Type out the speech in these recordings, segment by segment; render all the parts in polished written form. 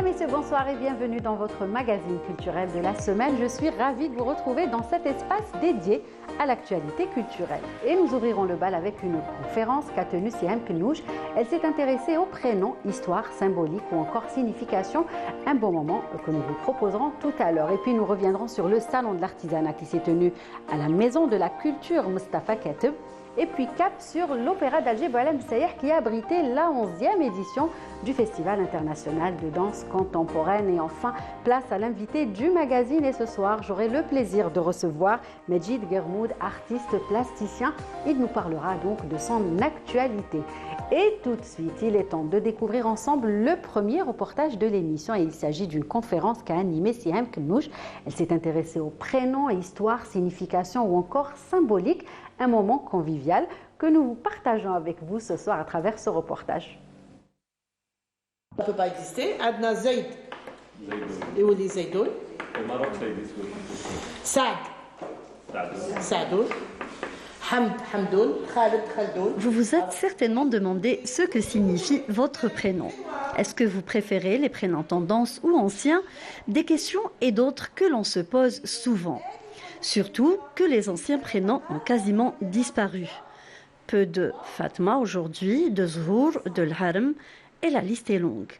Mesdames, Messieurs, bonsoir et bienvenue dans votre magazine culturel de la semaine. Je suis ravie de vous retrouver dans cet espace dédié à l'actualité culturelle. Et nous ouvrirons le bal avec une conférence qu'a tenue Siham Knouch. Elle s'est intéressée aux prénoms, histoire, symbolique ou encore signification. Un bon moment que nous vous proposerons tout à l'heure. Et puis nous reviendrons sur le salon de l'artisanat qui s'est tenu à la Maison de la Culture Mustafa Kateb. Et puis cap sur l'Opéra d'Alger Boualem Sayer qui a abrité la 11e édition du Festival international de danse contemporaine. Et enfin, place à l'invité du magazine. Et ce soir, j'aurai le plaisir de recevoir Medjid Germoud, artiste plasticien. Il nous parlera donc de son actualité. Et tout de suite, il est temps de découvrir ensemble le premier reportage de l'émission. Et il s'agit d'une conférence qu'a animée Siham Knouch. Elle s'est intéressée aux prénoms, histoire, signification ou encore symbolique. Un moment convivial que nous partageons avec vous ce soir à travers ce reportage. On ne peut pas exister. Adna Zaid. Et où les Zaidoun? Au Maroc, c'est Saad. Saadoun. Hamd, Hamdoun. Khaled, Khaldoun. Vous vous êtes certainement demandé ce que signifie votre prénom. Est-ce que vous préférez les prénoms tendance ou anciens? Des questions et d'autres que l'on se pose souvent. Surtout que les anciens prénoms ont quasiment disparu. Peu de Fatma aujourd'hui, de Zhour, de L'Harem, et la liste est longue.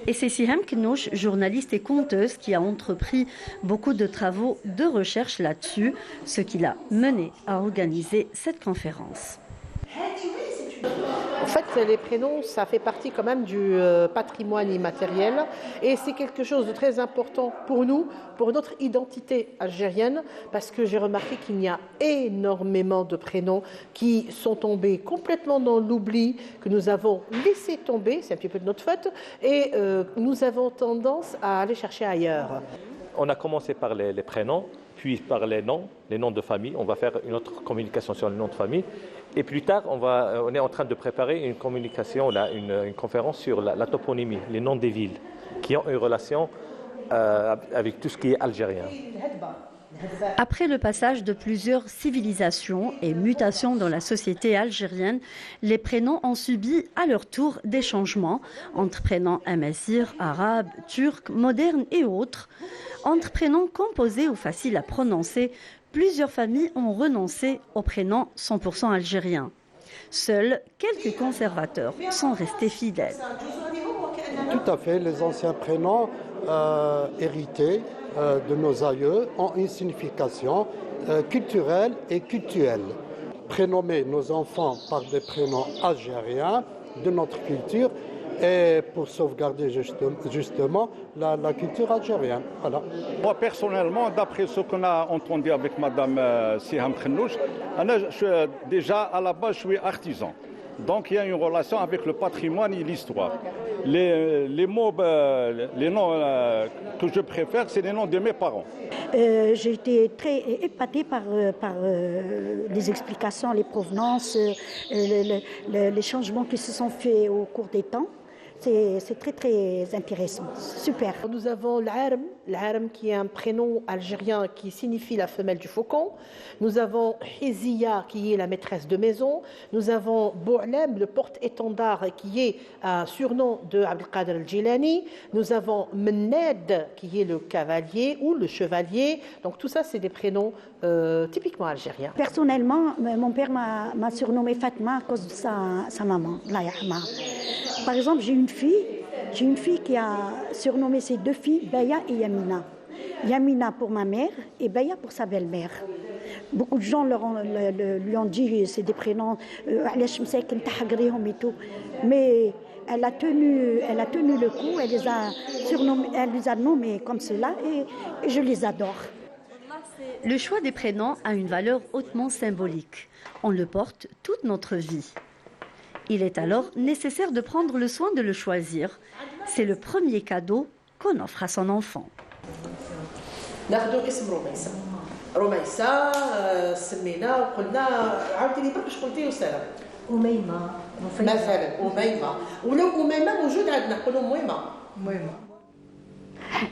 Et c'est Siham Knouch, journaliste et conteuse, qui a entrepris beaucoup de travaux de recherche là-dessus, ce qui l'a mené à organiser cette conférence. En fait, les prénoms, ça fait partie quand même du patrimoine immatériel et c'est quelque chose de très important pour nous, pour notre identité algérienne, parce que j'ai remarqué qu'il y a énormément de prénoms qui sont tombés complètement dans l'oubli, que nous avons laissé tomber, c'est un petit peu de notre faute, et nous avons tendance à aller chercher ailleurs. On a commencé par les prénoms, puis par les noms de famille. On va faire une autre communication sur les noms de famille. Et plus tard, on est en train de préparer une communication, une conférence sur la toponymie, les noms des villes, qui ont une relation avec tout ce qui est algérien. Après le passage de plusieurs civilisations et mutations dans la société algérienne, les prénoms ont subi à leur tour des changements entre prénoms amazigh, arabes, turcs, modernes et autres. Entre prénoms composés ou faciles à prononcer, plusieurs familles ont renoncé aux prénoms 100% algériens. Seuls quelques conservateurs sont restés fidèles. Tout à fait, les anciens prénoms hérités de nos aïeux ont une signification culturelle et cultuelle. Prénommer nos enfants par des prénoms algériens de notre culture et pour sauvegarder justement la culture algérienne. Voilà. Moi personnellement, d'après ce qu'on a entendu avec Madame Siham Knouch, déjà à la base je suis artisan. Donc il y a une relation avec le patrimoine et l'histoire. Les mots, les noms que je préfère, c'est les noms de mes parents. J'ai été très épatée par les explications, les provenances, les changements qui se sont faits au cours des temps. C'est très très intéressant, super. Nous avons l'Arem qui est un prénom algérien qui signifie la femelle du faucon. Nous avons Hizia qui est la maîtresse de maison. Nous avons Boualem, le porte-étendard qui est un surnom de Abdelkader el-Jilani. Nous avons Menned qui est le cavalier ou le chevalier. Donc tout ça c'est des prénoms typiquement algériens. Personnellement, mon père m'a surnommée Fatma à cause de sa maman, Allah yahma. Par exemple, j'ai une fille qui a surnommé ses deux filles Baya et Yamina. Yamina pour ma mère et Baya pour sa belle-mère. Beaucoup de gens lui ont dit c'est des prénoms et tout. Mais elle a tenu le coup, elle les a nommés comme cela et je les adore. Le choix des prénoms a une valeur hautement symbolique. On le porte toute notre vie. Il est alors nécessaire de prendre le soin de le choisir. C'est le premier cadeau qu'on offre à son enfant.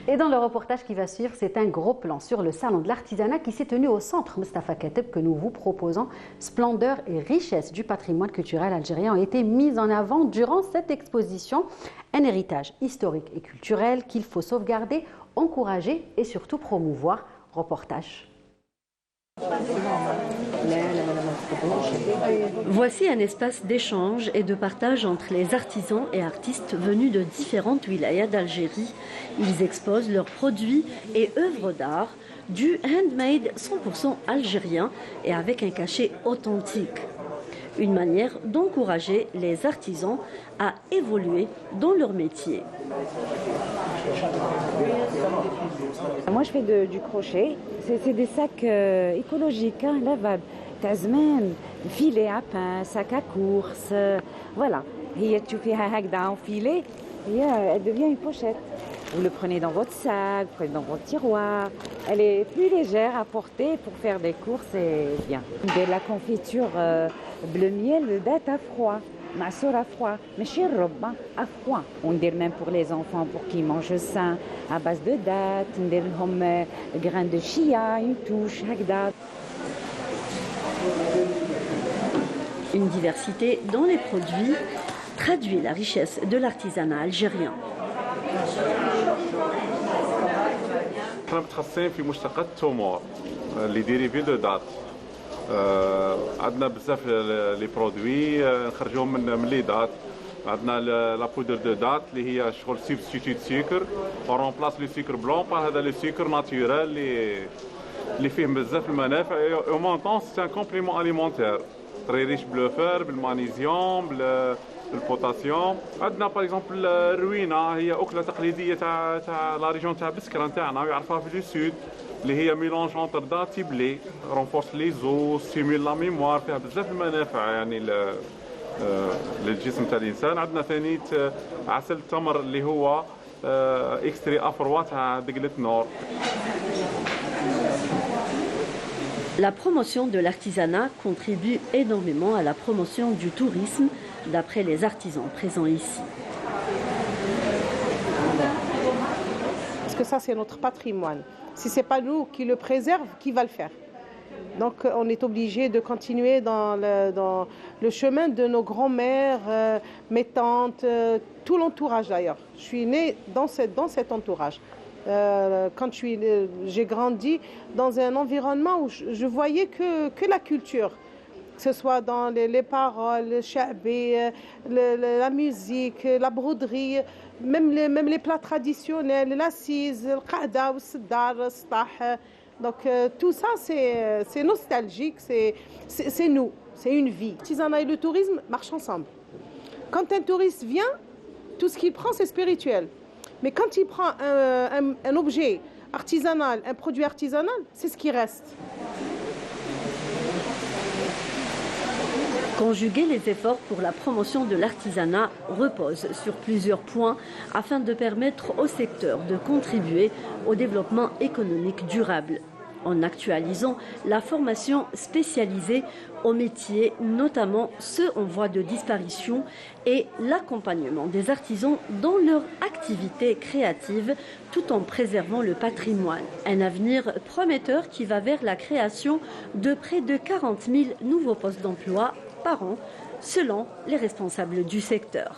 Et dans le reportage qui va suivre, c'est un gros plan sur le salon de l'artisanat qui s'est tenu au centre Mustafa Kateb que nous vous proposons. Splendeur et richesse du patrimoine culturel algérien ont été mises en avant durant cette exposition. Un héritage historique et culturel qu'il faut sauvegarder, encourager et surtout promouvoir. Reportage. Voici un espace d'échange et de partage entre les artisans et artistes venus de différentes wilayas d'Algérie. Ils exposent leurs produits et œuvres d'art, du handmade 100% algérien et avec un cachet authentique. Une manière d'encourager les artisans à évoluer dans leur métier. Moi, je fais du crochet. C'est des sacs écologiques, lavables. Tazman, filet à pain, sac à course. Voilà. Et tu fais un hagda en filet et elle devient une pochette. Vous le prenez dans votre sac, vous prenez dans votre tiroir. Elle est plus légère à porter pour faire des courses, c'est bien. De la confiture bleu miel date à froid. Massour à froid, mais chez Robba à froid. On dit même pour les enfants pour qu'ils mangent sain, à base de dattes, on dit grains de chia, une touche, hagda. Une diversité dans les produits traduit la richesse de l'artisanat algérien. احنا متخصصين في مشتقات التمور اللي ديريفي دو دات عندنا بزاف لي برودوي نخرجوهم من لي دات عندنا لا بودر دو دات اللي هي شغل سبستيتيوت سكر اورامبلاس لو سكر بلون بار هذا لو سكر ناتورال اللي فيه بزاف المنافع او مون طون سي ان كومبليمون اليمونتير تري ريش بلوفر بالمغنيسيوم بالبوتاسيوم. عندنا باغ اكزومبل الروينه هي اكله تقليديه تاع لا ريجون تاع بسكره نتاعنا ويعرفوها في لو سود اللي هي ميلونج اونتر داتي بلي رونفورس لي زو ستيمول لا ميموار فيها بزاف المنافع يعني للجسم تاع الانسان. عندنا ثاني عسل التمر اللي هو اكستري افروا تاع دقله نور. La promotion de l'artisanat contribue énormément à la promotion du tourisme, d'après les artisans présents ici. Parce que ça, c'est notre patrimoine. Si ce n'est pas nous qui le préserve, qui va le faire? Donc on est obligé de continuer dans le chemin de nos grands-mères, mes tantes, tout l'entourage d'ailleurs. Je suis née dans cet entourage. Quand j'ai grandi dans un environnement où je voyais que la culture, que ce soit dans les paroles, le cha'bi, la musique, la broderie, même les plats traditionnels, l'assise, le qa'da, le siddar, le stah. Donc tout ça c'est nostalgique, c'est nous, c'est une vie. L'artisanat et le tourisme marchent ensemble. Quand un touriste vient, tout ce qu'il prend c'est spirituel. Mais quand il prend un objet artisanal, un produit artisanal, c'est ce qui reste. Conjuguer les efforts pour la promotion de l'artisanat repose sur plusieurs points afin de permettre au secteur de contribuer au développement économique durable. En actualisant la formation spécialisée aux métiers, notamment ceux en voie de disparition, et l'accompagnement des artisans dans leur activité créative tout en préservant le patrimoine. Un avenir prometteur qui va vers la création de près de 40 000 nouveaux postes d'emploi par an, selon les responsables du secteur.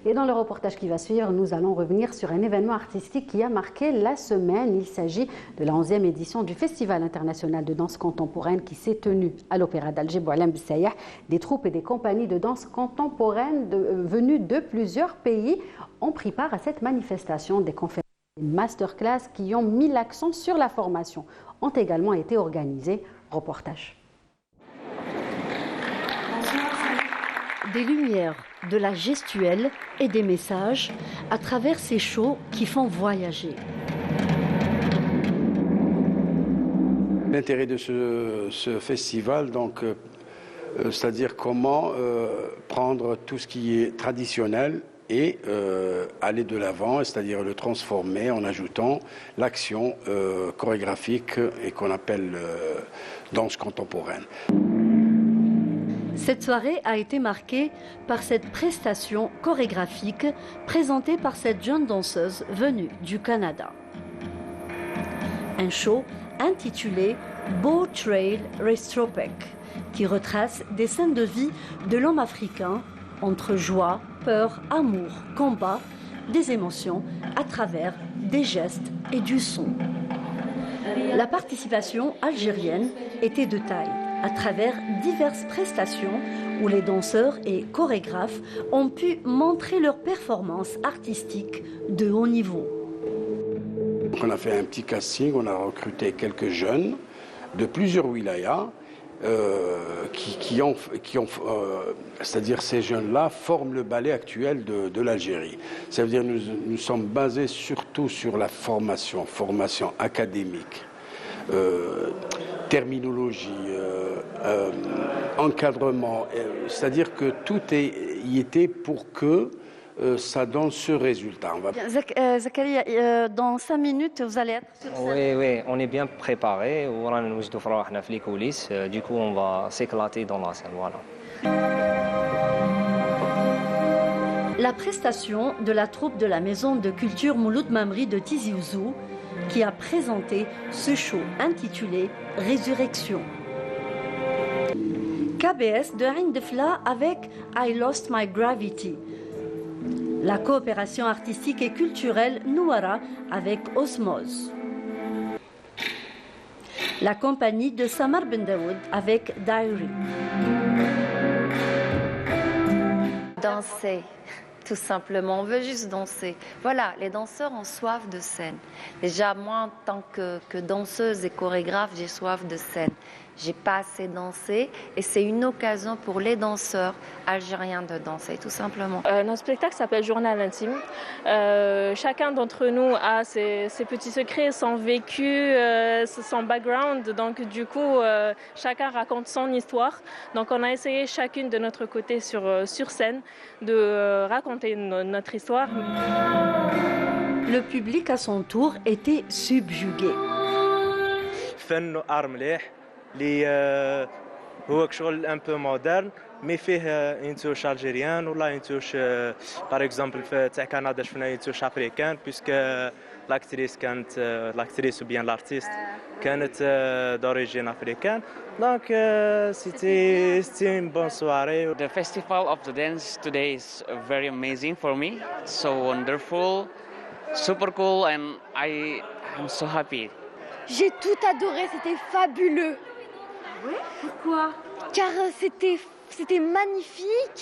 Et dans le reportage qui va suivre, nous allons revenir sur un événement artistique qui a marqué la semaine. Il s'agit de la 11e édition du Festival international de danse contemporaine qui s'est tenu à l'Opéra d'Alger Boualem Bissayah. Des troupes et des compagnies de danse contemporaine venues de plusieurs pays ont pris part à cette manifestation. Des conférences et masterclass qui ont mis l'accent sur la formation ont également été organisées. Reportage. Des lumières, de la gestuelle et des messages à travers ces shows qui font voyager. L'intérêt de ce festival, donc, c'est-à-dire comment prendre tout ce qui est traditionnel et aller de l'avant, c'est-à-dire le transformer en ajoutant l'action chorégraphique et qu'on appelle danse contemporaine. Cette soirée a été marquée par cette prestation chorégraphique présentée par cette jeune danseuse venue du Canada. Un show intitulé Bow Trail Restropek, qui retrace des scènes de vie de l'homme africain entre joie, peur, amour, combat, des émotions à travers des gestes et du son. La participation algérienne était de taille à travers diverses prestations où les danseurs et chorégraphes ont pu montrer leur performance artistique de haut niveau. On a fait un petit casting, on a recruté quelques jeunes de plusieurs wilayas c'est-à-dire ces jeunes-là forment le ballet actuel de l'Algérie. Ça veut dire que nous sommes basés surtout sur la formation académique, terminologie, encadrement. C'est-à-dire que tout y était pour que ça donne ce résultat. Zakaria, dans 5 minutes, vous allez être sur scène. Oui, on est bien préparé. Du coup, on va s'éclater dans la scène. Voilà. La prestation de la troupe de la Maison de Culture Mouloud Mamri de Tizi Ouzou, qui a présenté ce show intitulé Résurrection. KBS de Ain Defla avec I Lost My Gravity. La coopération artistique et culturelle Nouara avec Osmose. La compagnie de Samar Ben Daoud avec Diary. Danser, tout simplement. On veut juste danser. Voilà, les danseurs ont soif de scène. Déjà, moi, en tant que danseuse et chorégraphe, j'ai soif de scène. J'ai pas assez dansé et c'est une occasion pour les danseurs algériens de danser, tout simplement. Notre spectacle s'appelle Journal intime. Chacun d'entre nous a ses petits secrets, son vécu, son background. Donc du coup, chacun raconte son histoire. Donc on a essayé chacune de notre côté sur scène de raconter notre histoire. Le public à son tour était subjugué. اللي هو شغل ان بو مودرن مي فيه اون توش الجيريان ولا اون توش باغ اكزومبل تاع كندا شفنا اون توش افريكان بيسك لاكتريس كانت لاكتريس وبيان لارتيست كانت دوريجين افريكان دونك سيتي اون بون سواري. The festival of the dance today is very amazing for me, so wonderful, super cool, and I'm so happy. J'ai tout adoré, c'était fabuleux. Oui, pourquoi? Car c'était magnifique,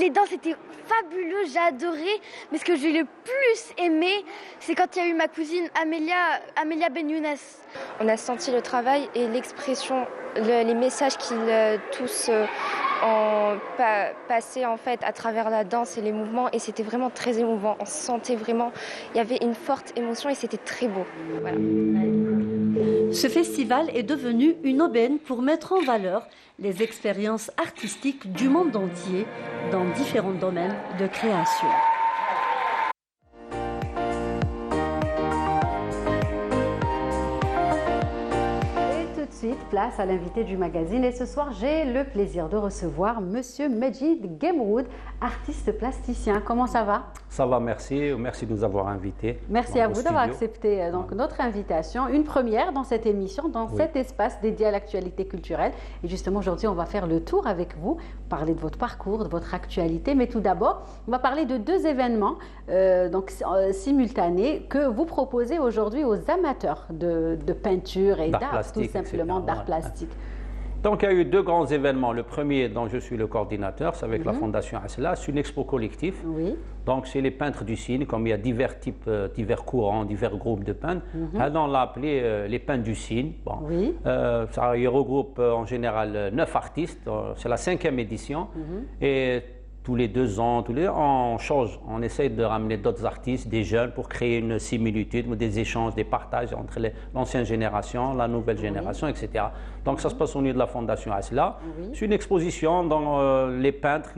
les danses étaient fabuleuses, j'ai adoré. Mais ce que j'ai le plus aimé, c'est quand il y a eu ma cousine Amélia Ben Younes. On a senti le travail et l'expression, les messages qu'ils tous ont passé en fait à travers la danse et les mouvements, et c'était vraiment très émouvant. On se sentait vraiment, il y avait une forte émotion et c'était très beau. Voilà. Ce festival est devenu une aubaine pour mettre en valeur les expériences artistiques du monde entier dans différents domaines de création. Place à l'invité du magazine et ce soir j'ai le plaisir de recevoir Monsieur Medjid Gemroud, artiste plasticien. Comment ça va? Ça va, merci de nous avoir invités. Merci à vous d'avoir accepté notre invitation, une première dans cette émission, dans cet espace dédié à l'actualité culturelle. Et justement aujourd'hui on va faire le tour avec vous, parler de votre parcours, de votre actualité, mais tout d'abord on va parler de 2 événements simultanés que vous proposez aujourd'hui aux amateurs de peinture et d'art tout simplement, d'art plastique. Donc il y a eu 2 grands événements. Le premier dont je suis le coordinateur, c'est avec la Fondation Asla, c'est une expo collective. Oui. Donc c'est les peintres du Sine, comme il y a divers types, divers courants, divers groupes de peintres. On l'a appelé les peintres du Sine. Bon. Oui. Ça regroupe en général 9 artistes. C'est la 5e édition. Et tous les 2 ans, on change, on essaie de ramener d'autres artistes, des jeunes, pour créer une similitude, des échanges, des partages entre l'ancienne génération, la nouvelle génération, etc. Donc ça se passe au niveau de la Fondation Asla. C'est une exposition dont les peintres,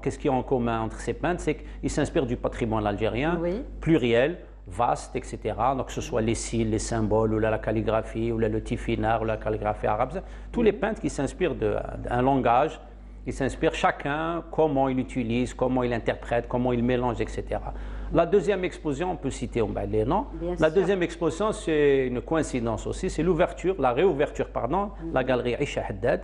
qu'est-ce qu'ils ont en commun entre ces peintres? C'est qu'ils s'inspirent du patrimoine algérien, pluriel, vaste, etc. Donc, que ce soit les signes, les symboles, ou la calligraphie, ou le tifinagh, ou la calligraphie arabe. Tous les peintres qui s'inspirent d'un langage, ils s'inspirent chacun comment il utilise, comment il interprète, comment il mélange, etc. La deuxième exposition, on peut citer les noms. La deuxième exposition, c'est une coïncidence aussi, c'est la réouverture, la galerie Aïcha Haddad,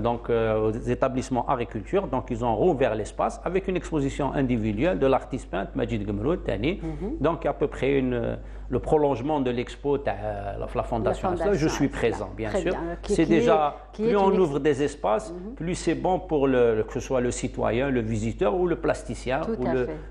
donc aux établissements agriculture. Donc ils ont rouvert l'espace avec une exposition individuelle de l'artiste peintre Majid Gemroud Tani. Donc à peu près le prolongement de l'expo de la Fondation. Je suis présent, bien sûr. C'est déjà, plus on ouvre des espaces, plus c'est bon pour que ce soit le citoyen, le visiteur ou le plasticien ou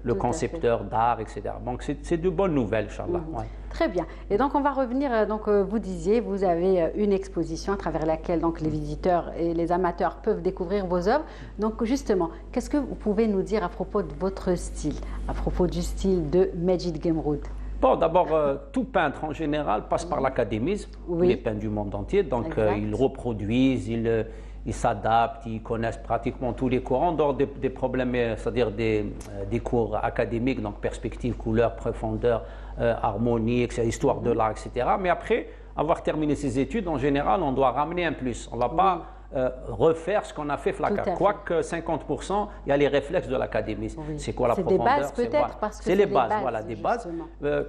le concepteur d'art, etc. Donc c'est de bonnes nouvelles, Inch'Allah. Très bien. Et donc on va revenir, donc vous disiez, vous avez une exposition à travers laquelle donc les visiteurs et les amateurs peuvent découvrir vos œuvres. Donc justement, qu'est-ce que vous pouvez nous dire à propos de votre style, à propos du style de Majid Gemroud? Bon, d'abord, tout peintre en général passe par l'académisme, les peintres du monde entier, donc ils reproduisent, ils s'adaptent, ils connaissent pratiquement tous les courants, dehors des problèmes, c'est-à-dire des cours académiques, donc perspective, couleur, profondeur, harmonie, etc., histoire de l'art, etc. Mais après avoir terminé ses études, en général, on doit ramener un plus. On ne va pas refaire ce qu'on a fait Flacard. Quoique 50%, il y a les réflexes de l'académie. C'est quoi la profondeur? C'est des bases peut-être, parce que c'est les bases, voilà, des bases.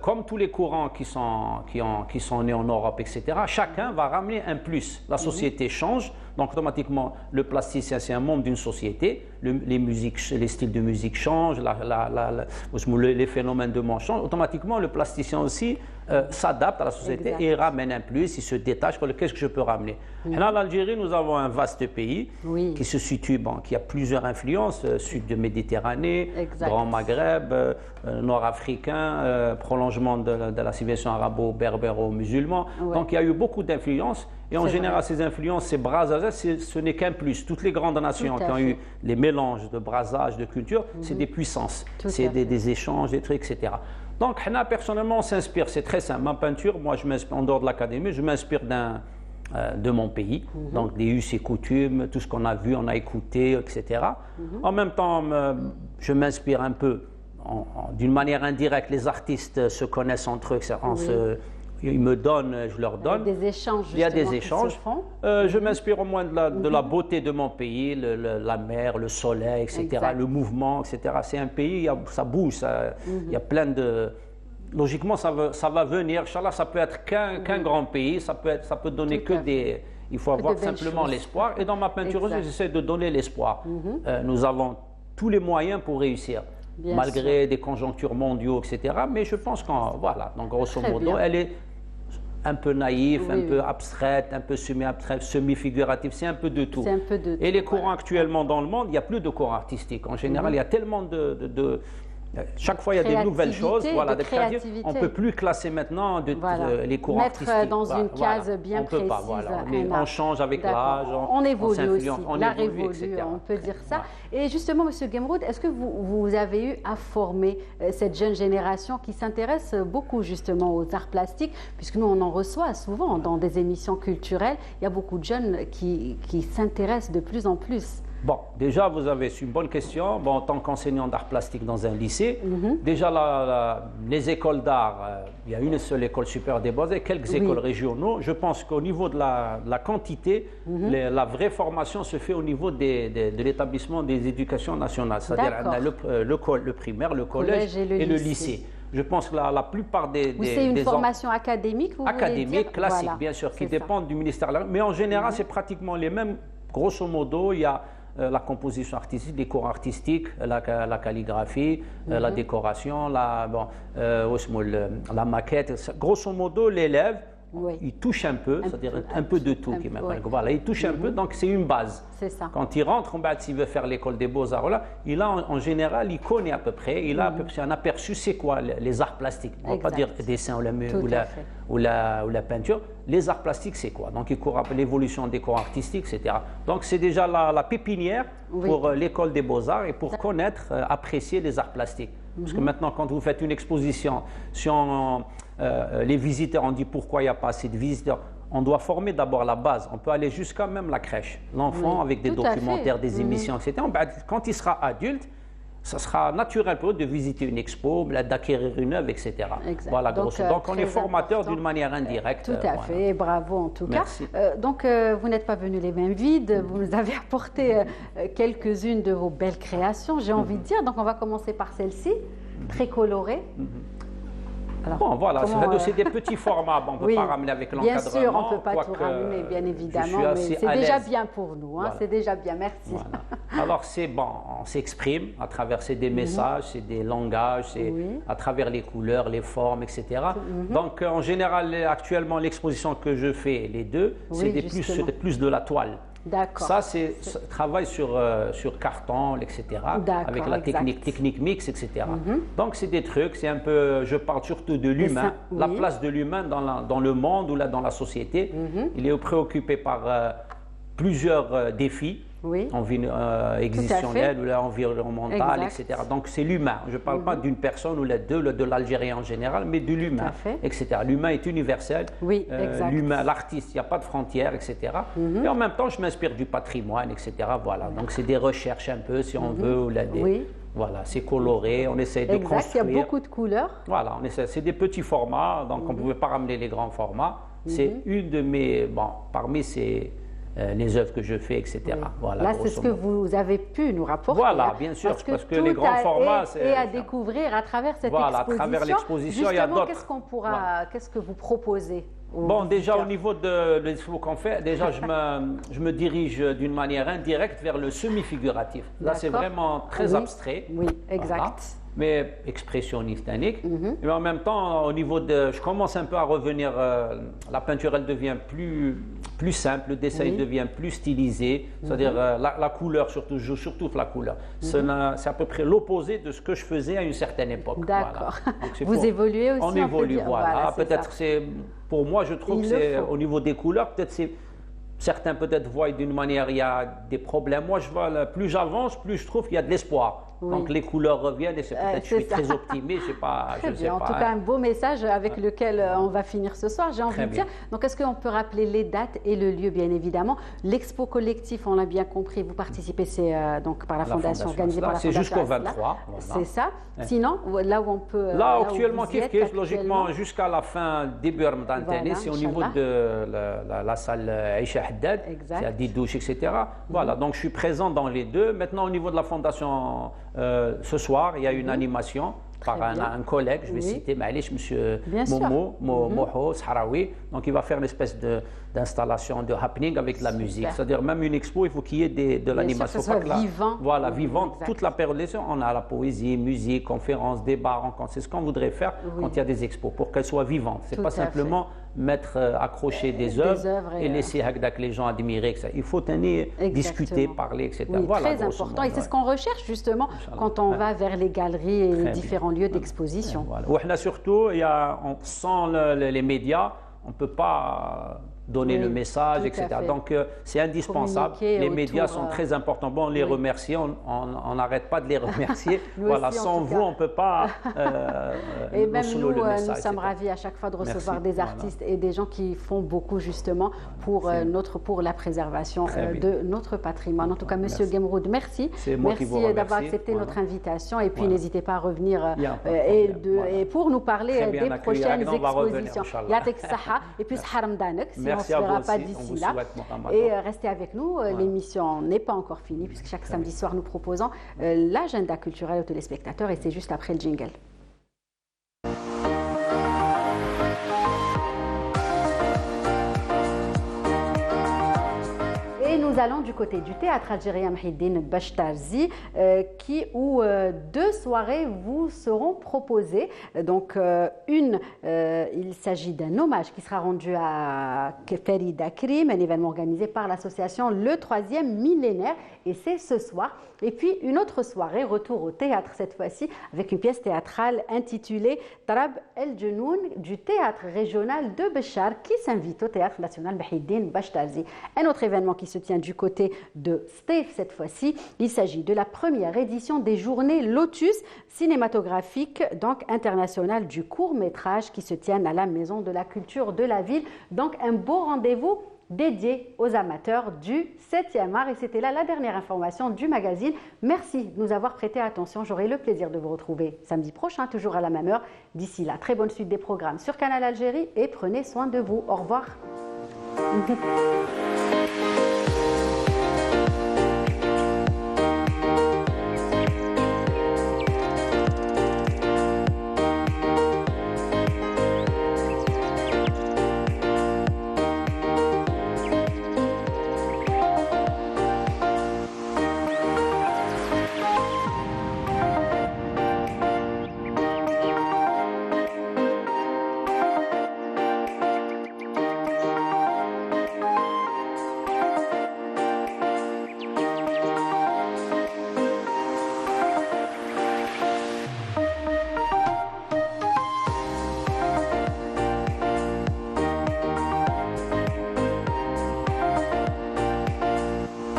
Comme tous les courants qui sont nés en Europe, etc., chacun va ramener un plus. La société change, donc automatiquement, le plasticien, c'est un membre d'une société. Les styles de musique changent, les phénomènes de monde changent. Automatiquement, le plasticien aussi s'adapte à la société et ramène un plus, il se détache. Qu'est-ce que je peux ramener? Là, l'Algérie, nous avons un vaste pays qui se situe, qui a plusieurs influences, sud de Méditerranée, Grand Maghreb, nord-africain, prolongement de la civilisation arabo-berbéro-musulman. Donc il y a eu beaucoup d'influences. Et en général, ces influences, ces brasages, ce n'est qu'un plus. Toutes les grandes nations qui ont eu les mélanges de brassage, de culture, c'est des puissances, c'est des échanges, des trucs, etc. Donc, personnellement, on s'inspire, c'est très simple. Ma peinture, moi, je m'inspire, en dehors de l'académie, je m'inspire de mon pays, donc des us et coutumes, tout ce qu'on a vu, on a écouté, etc. En même temps, je m'inspire un peu, d'une manière indirecte, les artistes se connaissent entre eux, ils me donnent, je leur donne. Il y a des échanges. Je m'inspire au moins de la beauté de mon pays, la mer, le soleil, etc., le mouvement, etc. C'est un pays, ça bouge, il y a plein de... Logiquement, ça va venir. Inch'Allah, ça peut être qu'un grand pays, ça peut donner que des... Il faut avoir simplement l'espoir. Et dans ma peinture aussi, j'essaie de donner l'espoir. Nous avons tous les moyens pour réussir. Malgré des conjonctures mondiaux, etc. Mais je pense voilà, donc grosso modo, elle est un peu naïf, un peu abstraite, un peu semi-abstraite, semi-figurative, c'est un peu de tout. Et les courants actuellement dans le monde, il n'y a plus de courants artistiques. En général, il y a tellement chaque fois, il y a des nouvelles choses. Voilà, on ne peut plus classer maintenant les courants artistiques. Mettre dans une case bien précise. On change avec l'âge. On évolue aussi. L'art évolue, on peut dire ça. Et justement, M. Gemroud, est-ce que vous avez eu à former cette jeune génération qui s'intéresse beaucoup justement aux arts plastiques, puisque nous, on en reçoit souvent dans des émissions culturelles. Il y a beaucoup de jeunes qui s'intéressent de plus en plus. Bon, déjà, vous avez une bonne question. Bon, en tant qu'enseignant d'art plastique dans un lycée, déjà, les écoles d'art, il y a une seule école supérieure des beaux-arts et quelques écoles régionaux. Je pense qu'au niveau de la quantité, la vraie formation se fait au niveau de l'établissement des éducations nationales, c'est-à-dire le primaire, le collège et le lycée. Je pense que la plupart des... c'est une formation académique, vous académique, voulez dire? Classique, bien sûr, qui dépend du ministère. Mais en général, c'est pratiquement les mêmes. Grosso modo, il y a la composition artistique, les cours artistiques, la calligraphie, la décoration, la maquette. Grosso modo, l'élève, il touche un peu, c'est-à-dire un peu de tout. Voilà, il touche un peu, donc c'est une base. Ça. Quand il rentre, s'il veut faire l'école des beaux-arts, il a en général, il connaît à peu près, il a à peu près un aperçu, c'est quoi les arts plastiques. On ne va pas dire dessin ou la peinture. Les arts plastiques, c'est quoi? Donc il court l'évolution des cours artistiques, etc. Donc c'est déjà la pépinière pour l'école des beaux-arts et pour connaître, apprécier les arts plastiques. Parce que maintenant, quand vous faites une exposition, si les visiteurs, on dit pourquoi il n'y a pas assez de visiteurs, on doit former d'abord la base. On peut aller jusqu'à même la crèche. L'enfant avec des documentaires, des émissions, etc. Quand il sera adulte, ça sera naturel pour eux de visiter une expo, d'acquérir une œuvre, etc. Exact. Voilà, donc on est formateur d'une manière indirecte. Tout à fait, et bravo en tout Merci. cas. Donc vous n'êtes pas venus les mains vides, vous nous avez apporté quelques-unes de vos belles créations, j'ai envie de dire. Donc on va commencer par celle-ci, très colorée. Alors, bon, voilà, c'est des petits formats. Bon, on ne peut pas ramener avec l'encadrement. Bien sûr, on ne peut pas tout ramener, bien évidemment, mais c'est déjà bien pour nous. Hein, voilà. C'est déjà bien, merci. Voilà. Alors, c'est bon, on s'exprime à travers des messages, c'est des langages, c'est à travers les couleurs, les formes, etc. Donc, en général, actuellement, l'exposition que je fais, les deux, c'est plus de la toile. D'accord. Ça, c'est travail sur carton, etc. Avec la technique mix, etc. Donc, c'est des trucs, c'est un peu, je parle surtout de l'humain, la place de l'humain dans le monde ou là, dans la société. Il est préoccupé par plusieurs défis. Existentiel ou environnemental, etc. Donc c'est l'humain. Je ne parle pas d'une personne ou de l'Algérien en général, mais de l'humain, etc. L'humain est universel. L'humain, l'artiste, il n'y a pas de frontières, etc. Et en même temps, je m'inspire du patrimoine, etc. Voilà. Donc c'est des recherches un peu, si on veut, ou là, voilà, c'est coloré, on essaie de construire. Il y a beaucoup de couleurs. Voilà, c'est des petits formats, donc on ne pouvait pas ramener les grands formats. C'est une de mes, parmi les œuvres que je fais, etc. Voilà, là, c'est ce que vous avez pu nous rapporter. Voilà, bien sûr, parce que les grands formats, c'est à découvrir à travers cette exposition. À travers l'exposition, il y a d'autres. Qu'est-ce que vous proposez? Bon, déjà au niveau de l'expo qu'on fait, déjà je me dirige d'une manière indirecte vers le semi-figuratif. Là, c'est vraiment très abstrait. Oui, exact. Voilà, mais expressionniste, mais en même temps, au niveau de, je commence un peu à revenir. La peinture, elle devient plus simple, le dessin devient plus stylisé, c'est-à-dire la couleur surtout, je joue surtout la couleur. C'est à peu près l'opposé de ce que je faisais à une certaine époque. D'accord. Voilà. Vous évoluez aussi. On évolue, voilà. Peut-être c'est, pour moi, je trouve que c'est au niveau des couleurs, peut-être c'est. Certains peut-être voient d'une manière, il y a des problèmes. Moi, je vois, plus j'avance, plus je trouve qu'il y a de l'espoir. Donc les couleurs reviennent et c'est peut-être je suis très optimiste, je sais pas. En tout cas, un beau message avec lequel on va finir ce soir, j'ai envie de dire. Donc, est-ce qu'on peut rappeler les dates et le lieu, bien évidemment? L'expo collectif, on l'a bien compris, vous participez, c'est donc par la fondation, organisée par la fondation. C'est jusqu'au 23. C'est ça. Sinon, là où on peut. Là, actuellement, logiquement, jusqu'à la fin, début Ramadan, c'est au niveau de la salle Aïcha Haddad, c'est à 10 douches, etc. Voilà, donc je suis présent dans les deux. Maintenant, au niveau de la fondation, ce soir, il y a une animation par un collègue, je vais citer, monsieur Moho Sahraoui. Donc, il va faire une espèce d'installation, de happening avec de la musique. C'est-à-dire, même une expo, il faut qu'il y ait de l'animation. Que ce soit vivant. Voilà, vivant. Toute la période, on a la poésie, musique, conférences, débats, rencontres. C'est ce qu'on voudrait faire quand il y a des expos, pour qu'elles soient vivantes. C'est pas simplement accrocher des œuvres et laisser les gens admirer. Il faut discuter, parler, etc. Oui, voilà, très important. Et c'est ce qu'on recherche justement quand on va vers les galeries et les différents lieux d'exposition. Voilà. Surtout, sans les médias, on ne peut pas donner le message, etc. Donc, c'est indispensable. Les médias sont très importants. Bon, on les remercie, on n'arrête pas de les remercier. Voilà, sans vous, on ne peut pas et même nous sommes ravis à chaque fois de recevoir des artistes et des gens qui font beaucoup justement pour la préservation de notre patrimoine. En tout cas, Monsieur Gemroud, merci. Merci d'avoir accepté notre invitation. Et puis, n'hésitez pas à revenir et pour nous parler des prochaines expositions. Yatek Saha et puis Sahar Mdanek. On ne se verra pas d'ici là. Et restez avec nous. L'émission n'est pas encore finie puisque chaque samedi soir, nous proposons l'agenda culturel aux téléspectateurs et c'est juste après le jingle. Et nous allons du côté du théâtre algérien Mhiddine Bachtarzi où 2 soirées vous seront proposées. Donc il s'agit d'un hommage qui sera rendu à Farida Krim, un événement organisé par l'association Le 3e Millénaire et c'est ce soir. Et puis une autre soirée, retour au théâtre cette fois-ci avec une pièce théâtrale intitulée Tarab El Jenoun du théâtre régional de Béchar qui s'invite au théâtre national Mhiddine Bachtarzi. Un autre événement qui se tient du côté de Steve cette fois-ci. Il s'agit de la première édition des journées Lotus cinématographiques donc internationales du court-métrage qui se tiennent à la Maison de la Culture de la ville. Donc un beau rendez-vous dédié aux amateurs du 7e art. Et c'était là la dernière information du magazine. Merci de nous avoir prêté attention. J'aurai le plaisir de vous retrouver samedi prochain, toujours à la même heure. D'ici là, très bonne suite des programmes sur Canal Algérie et prenez soin de vous. Au revoir.